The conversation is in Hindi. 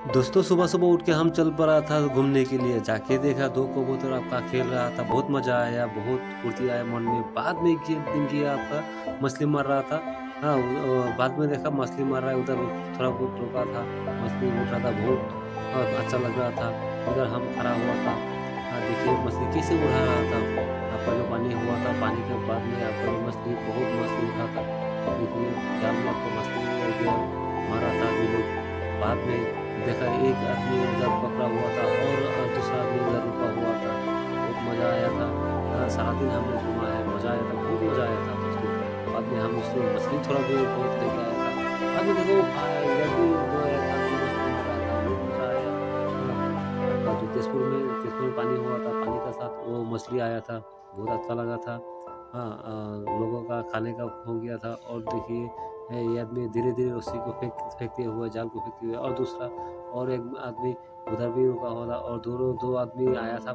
दोस्तों सुबह-सुबह उठ के हम चल पड़ा था घूमने के लिए, जाके देखा 2 कबूतर आपका खेल रहा था, बहुत मज़ा आया, बहुत फुर्ती आया मन में। बाद में एक दिन किया आपका मछली मार रहा था, हाँ, बाद में देखा मछली मार रहा है, उधर थोड़ा बहुत रुका था, मछली उठ रहा था, बहुत अच्छा लग रहा था। उधर हम खड़ा हुआ था, देखिए मछली कैसे उड़ा रहा था, आपका जो पानी हुआ था, पानी के बाद में आपका जो मछली बहुत मछली उठा था। देखिए जाल में आपको मछली जो मारा था अभी लोग, बाद में देखा एक आदमी उधर पकड़ा हुआ था और दूसरा आदमी उधर रुका हुआ था। बहुत मज़ा आया था। सारा दिन हमने घूमा है, मज़ा आया था, बहुत मज़ा आया था दोस्तों। बाद में हम उसमें मछली थोड़ा भी बहुत लेके आया था। बाद में देखो इधर भी 2 एक आदमी मछली मार रहा था, बहुत मज़ा आया। आपका जो तेजपुर में पानी हुआ था, पानी के साथ वो मछली आया था, बहुत अच्छा लगा था। लोगों का खाने का हो गया था और देखिए ये आदमी धीरे-धीरे रस्सी को फेंकते हुए, जाल को फेंकते हुए और दूसरा और एक आदमी उधर भी रुका हुआ था और दोनों 2 आदमी आया था